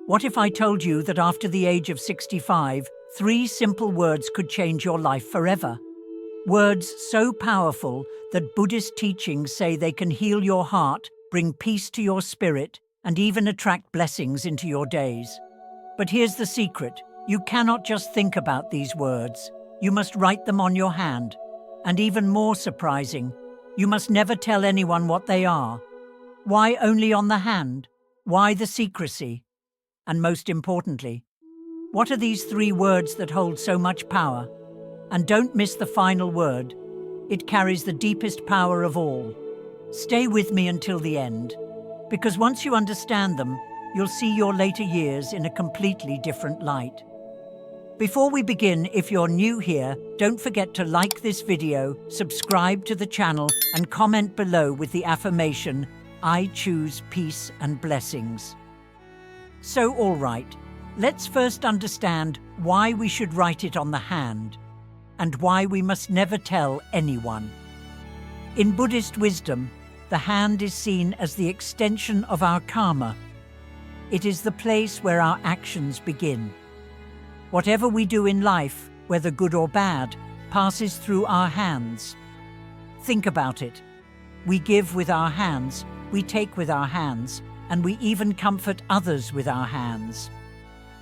What if I told you that after the age of 65, 3 simple words could change your life forever? Words so powerful that Buddhist teachings say they can heal your heart, bring peace to your spirit, and even attract blessings into your days. But here's the secret. You cannot just think about these words. You must write them on your hand. And even more surprising, you must never tell anyone what they are. Why only on the hand? Why the secrecy? And most importantly, what are these 3 words that hold so much power? And don't miss the final word. It carries the deepest power of all. Stay with me until the end, because once you understand them, you'll see your later years in a completely different light. Before we begin, if you're new here, don't forget to like this video, subscribe to the channel, and comment below with the affirmation, "I choose peace and blessings." So, all right, let's first understand why we should write it on the hand, and why we must never tell anyone. In Buddhist wisdom, the hand is seen as the extension of our karma. It is the place where our actions begin. Whatever we do in life, whether good or bad, passes through our hands. Think about it. We give with our hands, we take with our hands, and we even comfort others with our hands.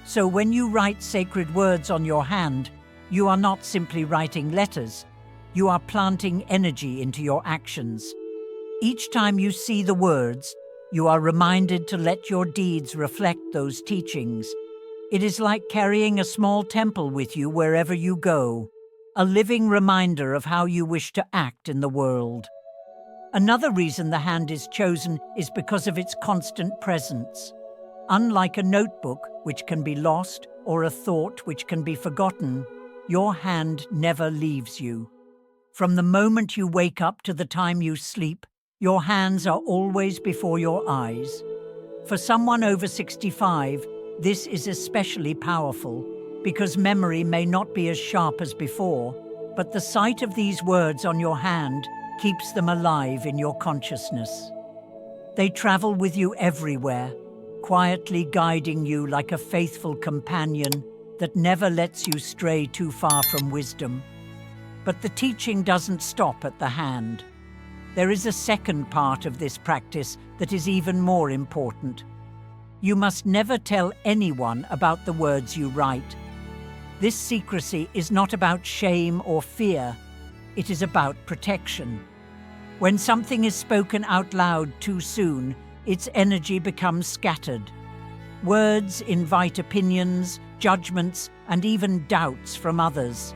So when you write sacred words on your hand, you are not simply writing letters. You are planting energy into your actions. Each time you see the words, you are reminded to let your deeds reflect those teachings. It is like carrying a small temple with you wherever you go, a living reminder of how you wish to act in the world. Another reason the hand is chosen is because of its constant presence. Unlike a notebook, which can be lost, or a thought which can be forgotten, your hand never leaves you. From the moment you wake up to the time you sleep, your hands are always before your eyes. For someone over 65, this is especially powerful because memory may not be as sharp as before, but the sight of these words on your hand keeps them alive in your consciousness. They travel with you everywhere, quietly guiding you like a faithful companion that never lets you stray too far from wisdom. But the teaching doesn't stop at the hand. There is a second part of this practice that is even more important. You must never tell anyone about the words you write. This secrecy is not about shame or fear. It is about protection. When something is spoken out loud too soon, its energy becomes scattered. Words invite opinions, judgments, and even doubts from others.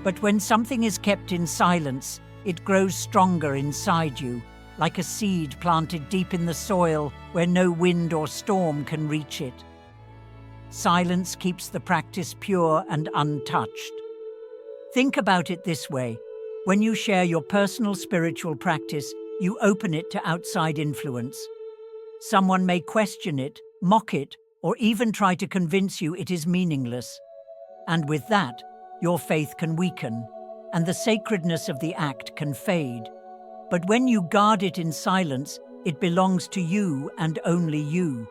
But when something is kept in silence, it grows stronger inside you, like a seed planted deep in the soil where no wind or storm can reach it. Silence keeps the practice pure and untouched. Think about it this way. When you share your personal spiritual practice, you open it to outside influence. Someone may question it, mock it, or even try to convince you it is meaningless. And with that, your faith can weaken, and the sacredness of the act can fade. But when you guard it in silence, it belongs to you and only you.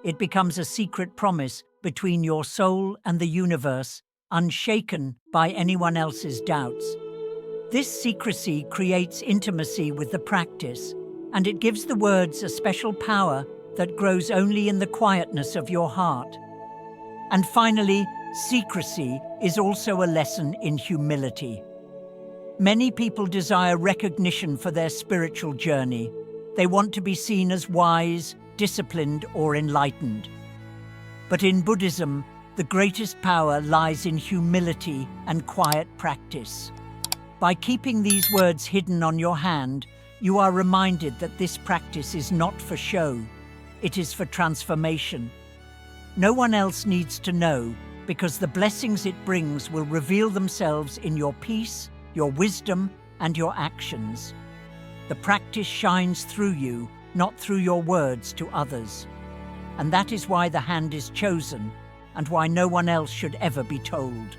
It becomes a secret promise between your soul and the universe, unshaken by anyone else's doubts. This secrecy creates intimacy with the practice, and it gives the words a special power that grows only in the quietness of your heart. And finally, secrecy is also a lesson in humility. Many people desire recognition for their spiritual journey. They want to be seen as wise, disciplined, or enlightened. But in Buddhism, the greatest power lies in humility and quiet practice. By keeping these words hidden on your hand, you are reminded that this practice is not for show. It is for transformation. No one else needs to know, because the blessings it brings will reveal themselves in your peace, your wisdom, and your actions. The practice shines through you, not through your words to others. And that is why the hand is chosen, and why no one else should ever be told.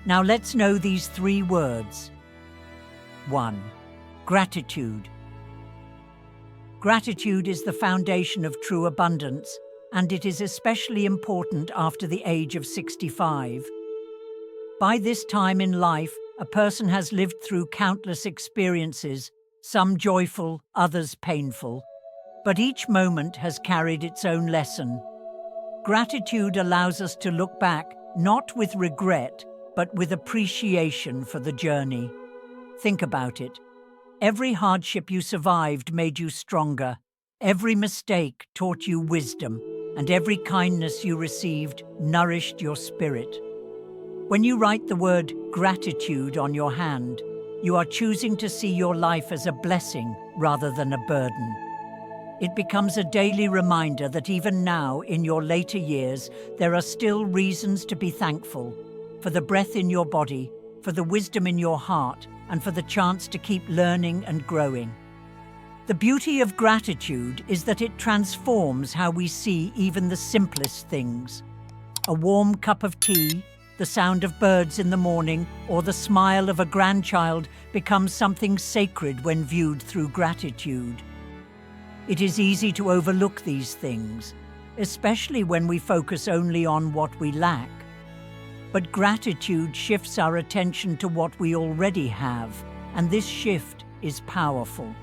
Now let's know these 3 words. 1. Gratitude. Gratitude is the foundation of true abundance. and it is especially important after the age of 65. By this time in life, a person has lived through countless experiences, some joyful, others painful, but each moment has carried its own lesson. Gratitude allows us to look back, not with regret, but with appreciation for the journey. Think about it. Every hardship you survived made you stronger. Every mistake taught you wisdom, and every kindness you received nourished your spirit. When you write the word gratitude on your hand, you are choosing to see your life as a blessing rather than a burden. It becomes a daily reminder that even now, in your later years, there are still reasons to be thankful for the breath in your body, for the wisdom in your heart, and for the chance to keep learning and growing. The beauty of gratitude is that it transforms how we see even the simplest things. A warm cup of tea, the sound of birds in the morning, or the smile of a grandchild becomes something sacred when viewed through gratitude. It is easy to overlook these things, especially when we focus only on what we lack. But gratitude shifts our attention to what we already have, and this shift is powerful.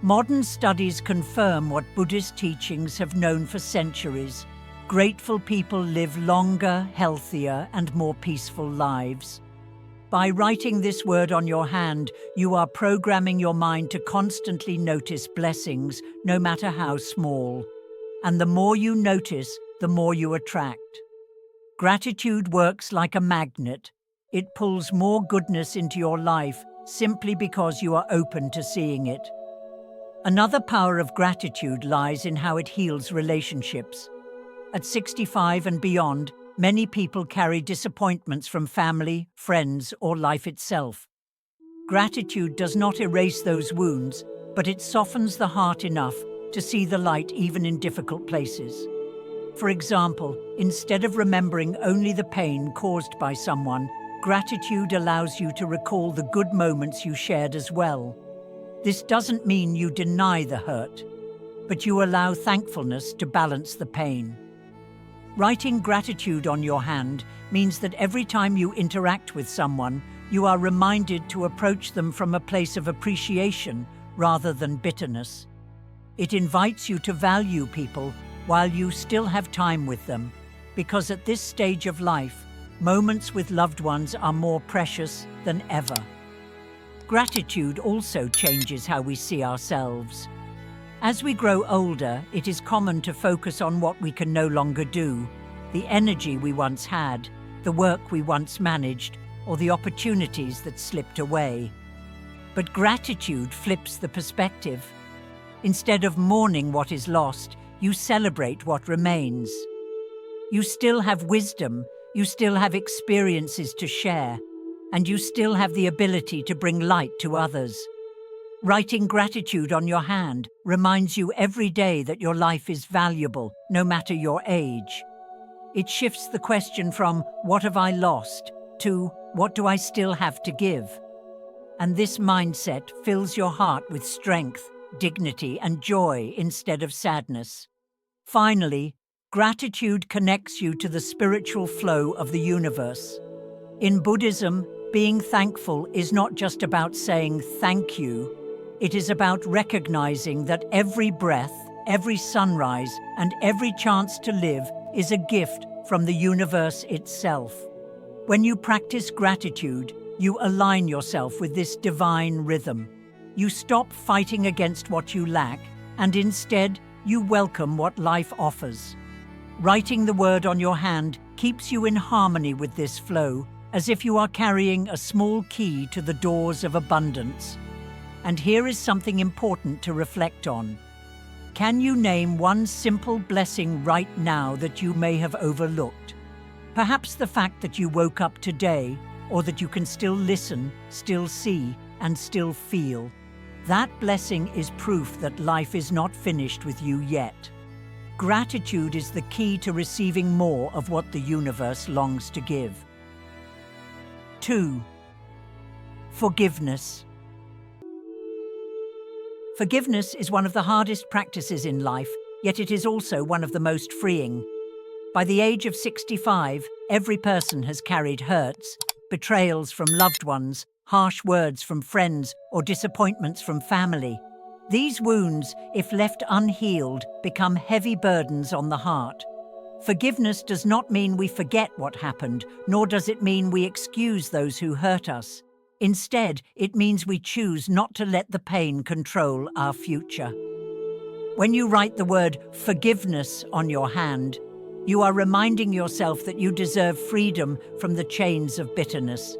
Modern studies confirm what Buddhist teachings have known for centuries. Grateful people live longer, healthier, and more peaceful lives. By writing this word on your hand, you are programming your mind to constantly notice blessings, no matter how small. And the more you notice, the more you attract. Gratitude works like a magnet. It pulls more goodness into your life simply because you are open to seeing it. Another power of gratitude lies in how it heals relationships. At 65 and beyond, many people carry disappointments from family, friends, or life itself. Gratitude does not erase those wounds, but it softens the heart enough to see the light even in difficult places. For example, instead of remembering only the pain caused by someone, gratitude allows you to recall the good moments you shared as well. This doesn't mean you deny the hurt, but you allow thankfulness to balance the pain. Writing gratitude on your hand means that every time you interact with someone, you are reminded to approach them from a place of appreciation rather than bitterness. It invites you to value people while you still have time with them, because at this stage of life, moments with loved ones are more precious than ever. Gratitude also changes how we see ourselves. As we grow older, it is common to focus on what we can no longer do, the energy we once had, the work we once managed, or the opportunities that slipped away. But gratitude flips the perspective. Instead of mourning what is lost, you celebrate what remains. You still have wisdom, you still have experiences to share, and you still have the ability to bring light to others. Writing gratitude on your hand reminds you every day that your life is valuable, no matter your age. It shifts the question from, "What have I lost?" to, "What do I still have to give?" And this mindset fills your heart with strength, dignity, and joy instead of sadness. Finally, gratitude connects you to the spiritual flow of the universe. In Buddhism, being thankful is not just about saying thank you. It is about recognizing that every breath, every sunrise, and every chance to live is a gift from the universe itself. When you practice gratitude, you align yourself with this divine rhythm. You stop fighting against what you lack, and instead, you welcome what life offers. Writing the word on your hand keeps you in harmony with this flow, as if you are carrying a small key to the doors of abundance. And here is something important to reflect on. Can you name one simple blessing right now that you may have overlooked? Perhaps the fact that you woke up today, or that you can still listen, still see, and still feel. That blessing is proof that life is not finished with you yet. Gratitude is the key to receiving more of what the universe longs to give. 2. Forgiveness. Forgiveness is one of the hardest practices in life yet it is also one of the most freeing. By the age of 65, every person has carried hurts, betrayals from loved ones, harsh words from friends, or disappointments from family. These wounds, if left unhealed, become heavy burdens on the heart. Forgiveness does not mean we forget what happened, nor does it mean we excuse those who hurt us. Instead, it means we choose not to let the pain control our future. When you write the word forgiveness on your hand, you are reminding yourself that you deserve freedom from the chains of bitterness.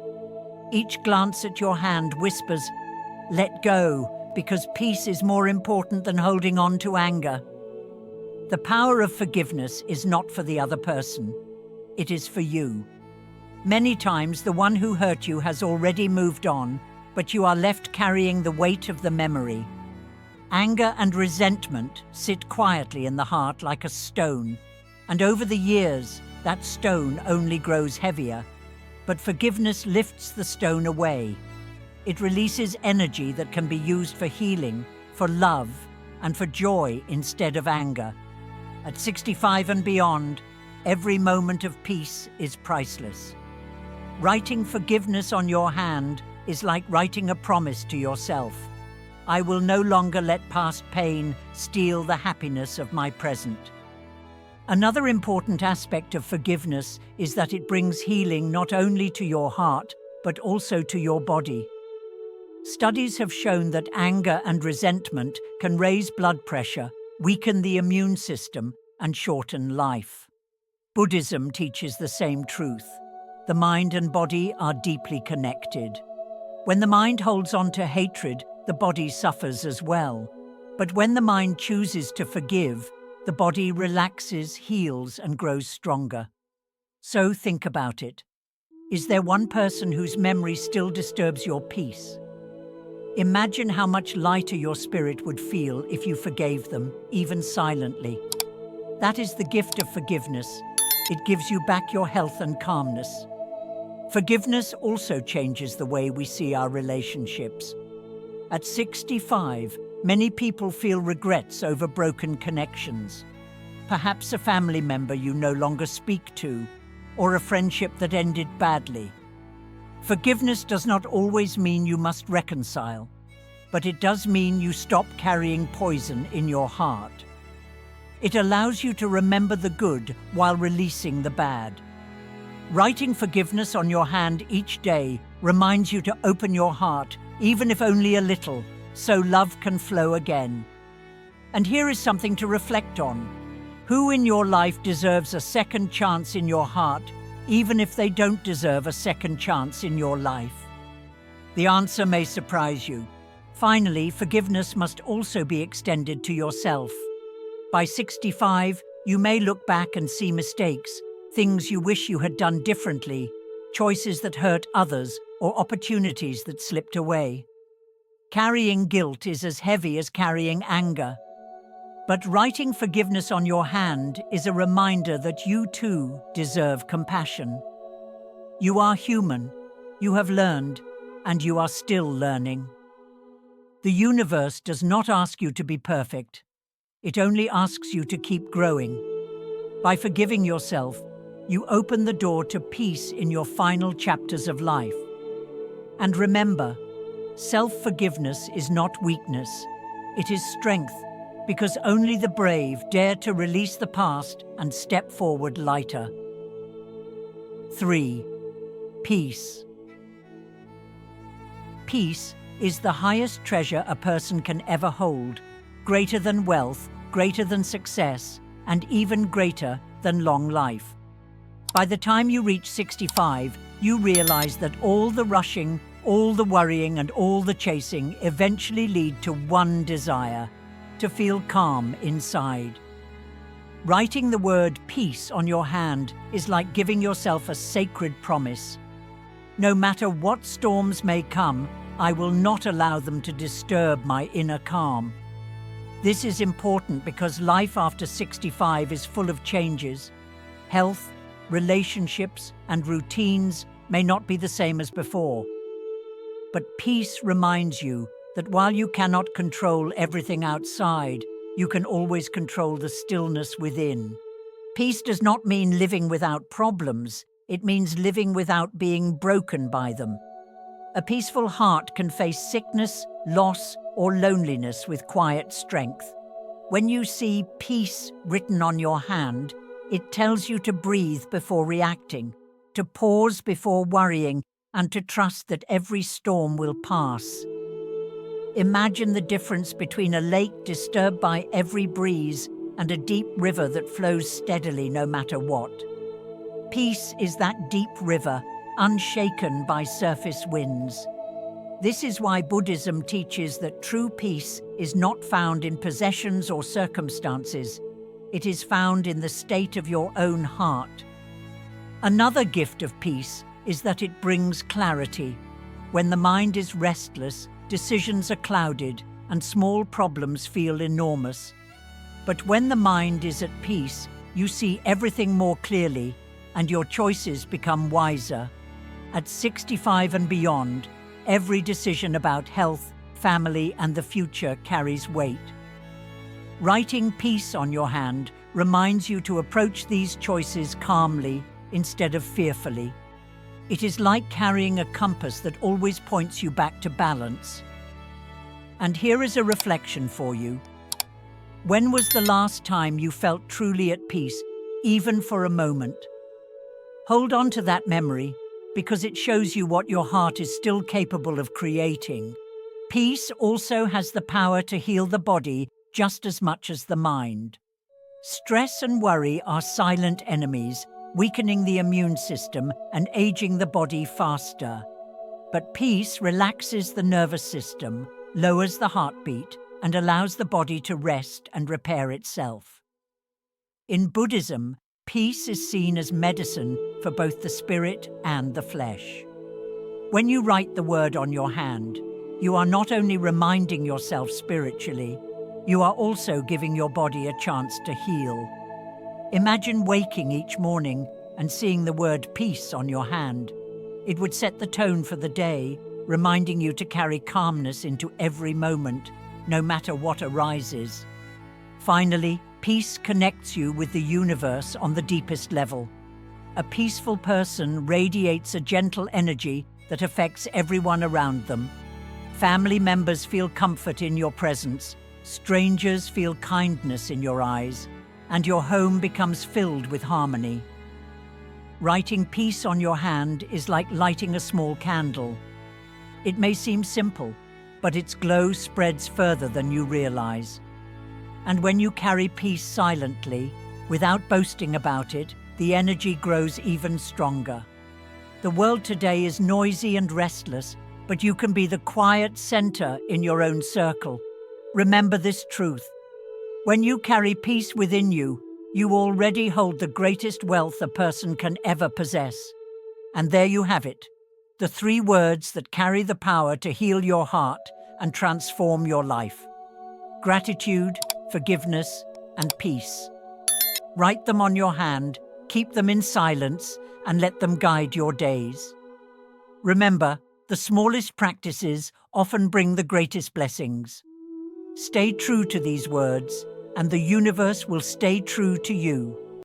Each glance at your hand whispers, "Let go, because peace is more important than holding on to anger." The power of forgiveness is not for the other person. It is for you. Many times the one who hurt you has already moved on, but you are left carrying the weight of the memory. Anger and resentment sit quietly in the heart like a stone, and over the years, that stone only grows heavier. But forgiveness lifts the stone away. It releases energy that can be used for healing, for love, and for joy instead of anger. At 65 and beyond, every moment of peace is priceless. Writing forgiveness on your hand is like writing a promise to yourself. I will no longer let past pain steal the happiness of my present. Another important aspect of forgiveness is that it brings healing not only to your heart, but also to your body. Studies have shown that anger and resentment can raise blood pressure, weaken the immune system, and shorten life. Buddhism teaches the same truth. The mind and body are deeply connected. When the mind holds on to hatred, the body suffers as well. But when the mind chooses to forgive, the body relaxes, heals, and grows stronger. So think about it. Is there one person whose memory still disturbs your peace? Imagine how much lighter your spirit would feel if you forgave them, even silently. That is the gift of forgiveness. It gives you back your health and calmness. Forgiveness also changes the way we see our relationships. At 65, many people feel regrets over broken connections. Perhaps a family member you no longer speak to, or a friendship that ended badly. Forgiveness does not always mean you must reconcile, but it does mean you stop carrying poison in your heart. It allows you to remember the good while releasing the bad. Writing forgiveness on your hand each day reminds you to open your heart, even if only a little, so love can flow again. And here is something to reflect on. Who in your life deserves a second chance in your heart, even if they don't deserve a second chance in your life? The answer may surprise you. Finally, forgiveness must also be extended to yourself. By 65, you may look back and see mistakes, things you wish you had done differently, choices that hurt others, or opportunities that slipped away. Carrying guilt is as heavy as carrying anger. But writing forgiveness on your hand is a reminder that you too deserve compassion. You are human, you have learned, and you are still learning. The universe does not ask you to be perfect. It only asks you to keep growing. By forgiving yourself, you open the door to peace in your final chapters of life. And remember, self-forgiveness is not weakness, it is strength, because only the brave dare to release the past and step forward lighter. 3. Peace. Peace is the highest treasure a person can ever hold, greater than wealth, greater than success, and even greater than long life. By the time you reach 65, you realize that all the rushing, all the worrying, and all the chasing eventually lead to one desire: to feel calm inside. Writing the word peace on your hand is like giving yourself a sacred promise. No matter what storms may come, I will not allow them to disturb my inner calm. This is important because life after 65 is full of changes. Health, relationships, and routines may not be the same as before. But peace reminds you that while you cannot control everything outside, you can always control the stillness within. Peace does not mean living without problems. It means living without being broken by them. A peaceful heart can face sickness, loss, or loneliness with quiet strength. When you see peace written on your hand, it tells you to breathe before reacting, to pause before worrying, and to trust that every storm will pass. Imagine the difference between a lake disturbed by every breeze and a deep river that flows steadily no matter what. Peace is that deep river, unshaken by surface winds. This is why Buddhism teaches that true peace is not found in possessions or circumstances. It is found in the state of your own heart. Another gift of peace is that it brings clarity. When the mind is restless, decisions are clouded, and small problems feel enormous. But when the mind is at peace, you see everything more clearly, and your choices become wiser. At 65 and beyond, every decision about health, family, and the future carries weight. Writing peace on your hand reminds you to approach these choices calmly instead of fearfully. It is like carrying a compass that always points you back to balance. And here is a reflection for you. When was the last time you felt truly at peace, even for a moment? Hold on to that memory, because it shows you what your heart is still capable of creating. Peace also has the power to heal the body just as much as the mind. Stress and worry are silent enemies, weakening the immune system and aging the body faster. But peace relaxes the nervous system, lowers the heartbeat, and allows the body to rest and repair itself. In Buddhism, peace is seen as medicine for both the spirit and the flesh. When you write the word on your hand, you are not only reminding yourself spiritually, you are also giving your body a chance to heal. Imagine waking each morning and seeing the word peace on your hand. It would set the tone for the day, reminding you to carry calmness into every moment, no matter what arises. Finally, peace connects you with the universe on the deepest level. A peaceful person radiates a gentle energy that affects everyone around them. Family members feel comfort in your presence, strangers feel kindness in your eyes, and your home becomes filled with harmony. Writing peace on your hand is like lighting a small candle. It may seem simple, but its glow spreads further than you realize. And when you carry peace silently, without boasting about it, the energy grows even stronger. The world today is noisy and restless, but you can be the quiet center in your own circle. Remember this truth. When you carry peace within you, you already hold the greatest wealth a person can ever possess. And there you have it, the 3 words that carry the power to heal your heart and transform your life: gratitude, forgiveness, and peace. Write them on your hand, keep them in silence, and let them guide your days. Remember, the smallest practices often bring the greatest blessings. Stay true to these words, and the universe will stay true to you.